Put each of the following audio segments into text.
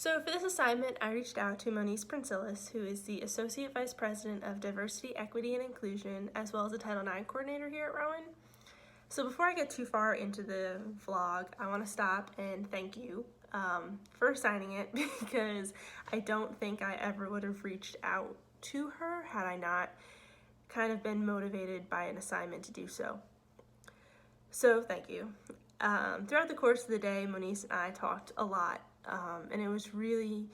So for this assignment, I reached out to Moniece Princilis, who is the Associate Vice President of Diversity, Equity, and Inclusion, as well as the Title IX Coordinator here at Rowan. So before I get too far into the vlog, I want to stop and thank you for signing it because I don't think I ever would have reached out to her had I not kind of been motivated by an assignment to do so. So thank you. Throughout the course of the day, Moniece and I talked a lot, and it was really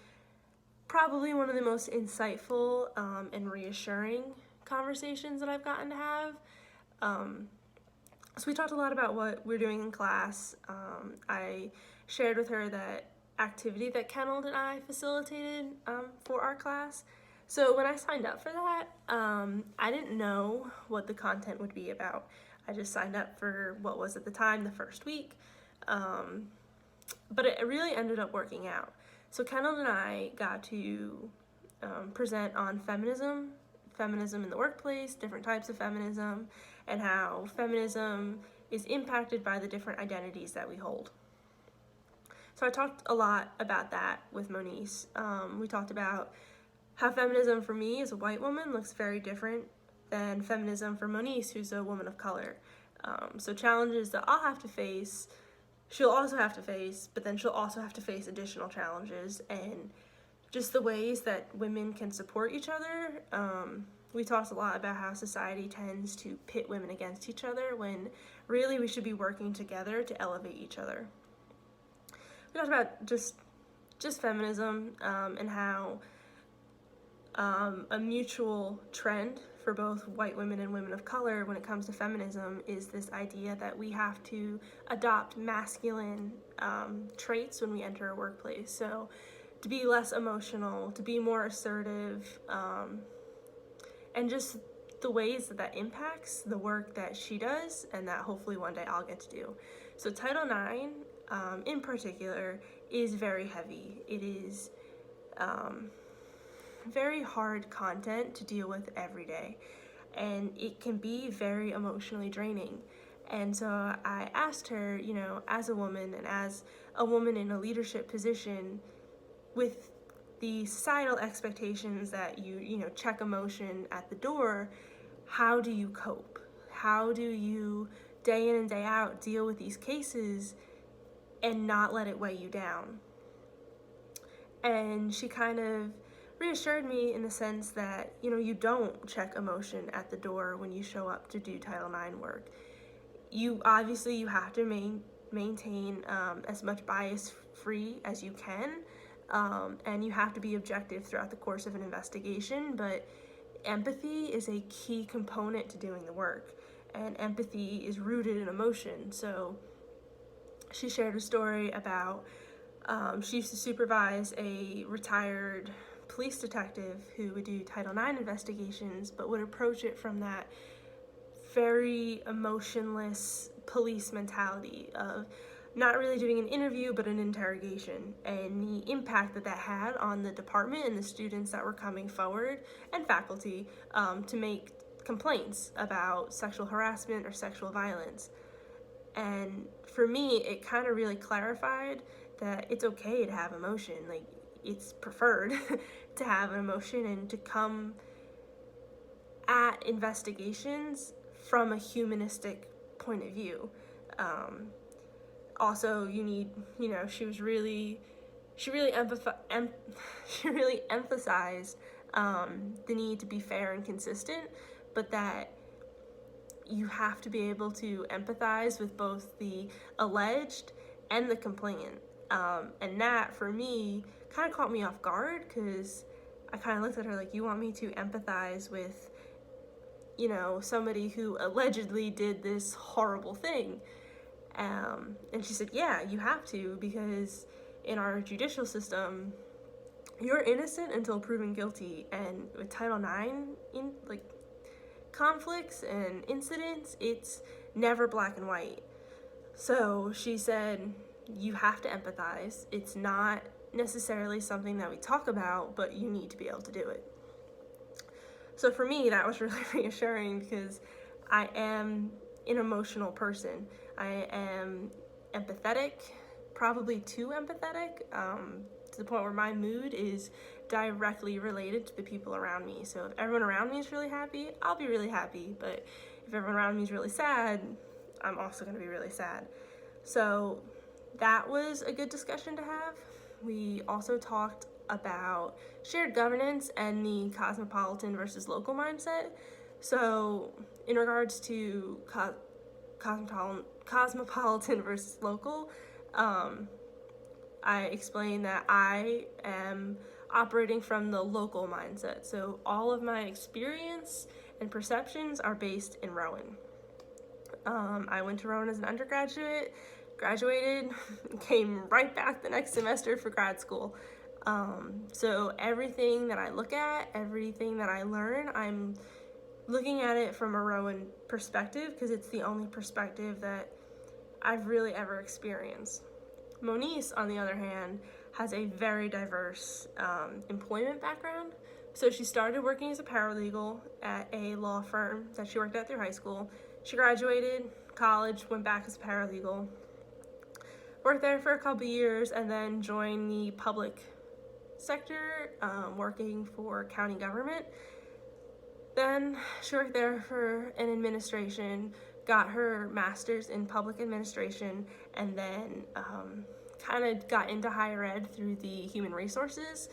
probably one of the most insightful and reassuring conversations that I've gotten to have. So we talked a lot about what we're doing in class. I shared with her that activity that Kenneld and I facilitated for our class. So when I signed up for that, I didn't know what the content would be about. I just signed up for what was at the time the first week, but it really ended up working out. So Kenneld and I got to present on feminism in the workplace, different types of feminism, and how feminism is impacted by the different identities that we hold. So I talked a lot about that with Moniece. We talked about how feminism for me as a white woman looks very different than feminism for Moniece, who's a woman of color. So challenges that I'll have to face, she'll also have to face, but then she'll also have to face additional challenges, and just the ways that women can support each other. We talked a lot about how society tends to pit women against each other when really we should be working together to elevate each other. We talked about just feminism and how a mutual trend for both white women and women of color when it comes to feminism is this idea that we have to adopt masculine traits when we enter a workplace. So to be less emotional, to be more assertive, and just the ways that impacts the work that she does and that hopefully one day I'll get to do. So Title IX in particular is very heavy. It is very hard content to deal with every day, and it can be very emotionally draining. And so I asked her, as a woman and as a woman in a leadership position, with the societal expectations that you check emotion at the door, how do you cope? How do you day in and day out deal with these cases and not let it weigh you down? And she kind of reassured me in the sense that, you don't check emotion at the door when you show up to do Title IX work. You have to maintain as much bias-free as you can, and you have to be objective throughout the course of an investigation, but empathy is a key component to doing the work, and empathy is rooted in emotion. So she shared a story about she used to supervise a retired police detective who would do Title IX investigations, but would approach it from that very emotionless police mentality of not really doing an interview but an interrogation, and the impact that had on the department and the students that were coming forward and faculty to make complaints about sexual harassment or sexual violence. And for me, it kind of really clarified that it's okay to have emotion. Like, it's preferred to have an emotion and to come at investigations from a humanistic point of view. Also, you need, she really emphasized the need to be fair and consistent, but that you have to be able to empathize with both the alleged and the complainant. And that, for me, kind of caught me off guard, because I kind of looked at her like, you want me to empathize with, somebody who allegedly did this horrible thing? And she said, yeah, you have to, because in our judicial system, you're innocent until proven guilty. And with Title IX, conflicts and incidents, it's never black and white. So she said, you have to empathize. It's not necessarily something that we talk about, but you need to be able to do it. So for me, that was really reassuring, because I am an emotional person. I am empathetic, probably too empathetic. to the point where my mood is directly related to the people around me. So if everyone around me is really happy, I'll be really happy. But if everyone around me is really sad, I'm also going to be really sad. So that was a good discussion to have. We also talked about shared governance and the cosmopolitan versus local mindset. So in regards to cosmopolitan versus local, I explained that I am operating from the local mindset. So all of my experience and perceptions are based in Rowan. I went to Rowan as an undergraduate, graduated, came right back the next semester for grad school. So everything that I look at, everything that I learn, I'm looking at it from a Rowan perspective because it's the only perspective that I've really ever experienced. Moniece, on the other hand, has a very diverse employment background. So she started working as a paralegal at a law firm that she worked at through high school. She graduated college, went back as a paralegal, worked there for a couple years, and then joined the public sector, working for county government. Then she worked there for an administration, got her master's in public administration, and then kind of got into higher ed through the human resources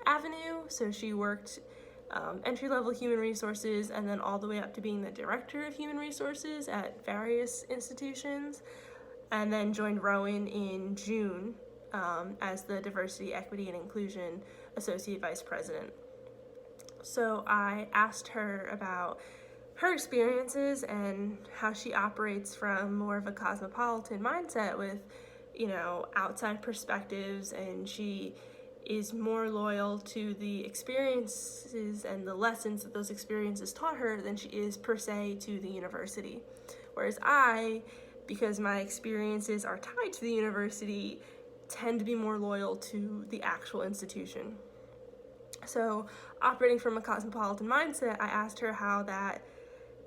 avenue. So she worked entry-level human resources and then all the way up to being the director of human resources at various institutions, and then joined Rowan in June as the Diversity, Equity, and Inclusion Associate Vice President. So I asked her about her experiences and how she operates from more of a cosmopolitan mindset with, outside perspectives, and she is more loyal to the experiences and the lessons that those experiences taught her than she is per se to the university. Whereas I, because my experiences are tied to the university, tend to be more loyal to the actual institution. So operating from a cosmopolitan mindset, I asked her how that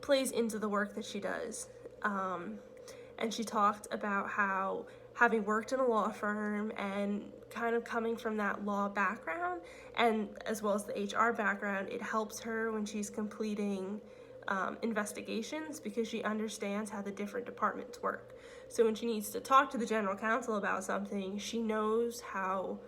plays into the work that she does. And she talked about how having worked in a law firm and kind of coming from that law background, and as well as the HR background, it helps her when she's completing investigations because she understands how the different departments work. So when she needs to talk to the general counsel about something, she knows how,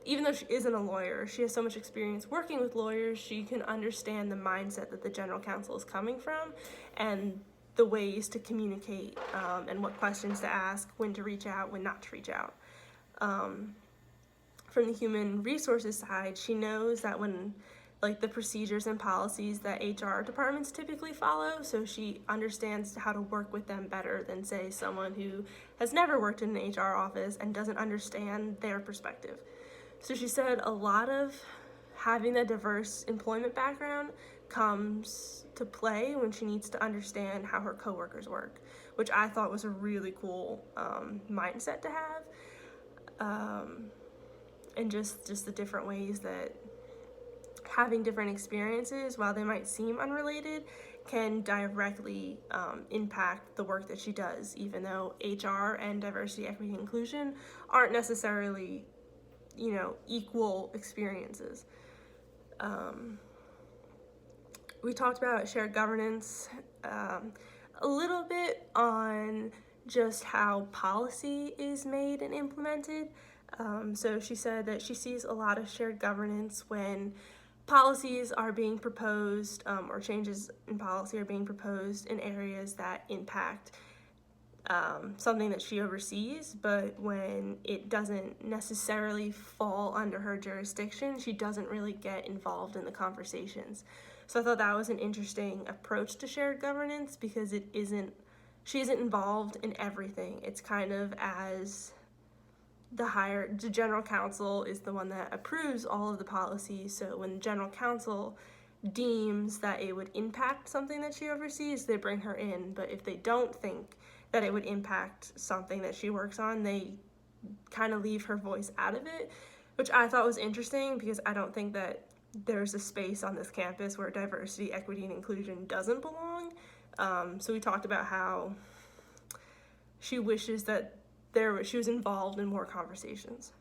even though she isn't a lawyer, she has so much experience working with lawyers, she can understand the mindset that the general counsel is coming from and the ways to communicate and what questions to ask, when to reach out, when not to reach out. From the human resources side, she knows that when, the procedures and policies that HR departments typically follow, so she understands how to work with them better than, say, someone who has never worked in an HR office and doesn't understand their perspective. So she said a lot of having a diverse employment background comes to play when she needs to understand how her coworkers work, which I thought was a really cool mindset to have. And just the different ways that having different experiences, while they might seem unrelated, can directly impact the work that she does, even though HR and diversity, equity, and inclusion aren't necessarily equal experiences. We talked about shared governance a little bit on just how policy is made and implemented. So she said that she sees a lot of shared governance when policies are being proposed or changes in policy are being proposed in areas that impact something that she oversees, but when it doesn't necessarily fall under her jurisdiction, she doesn't really get involved in the conversations. So I thought that was an interesting approach to shared governance because she isn't involved in everything. It's kind of as the general counsel is the one that approves all of the policies. So when the general counsel deems that it would impact something that she oversees, they bring her in. But if they don't think that it would impact something that she works on, they kind of leave her voice out of it, which I thought was interesting because I don't think that there's a space on this campus where diversity, equity, and inclusion doesn't belong. So we talked about how she wishes that she was involved in more conversations.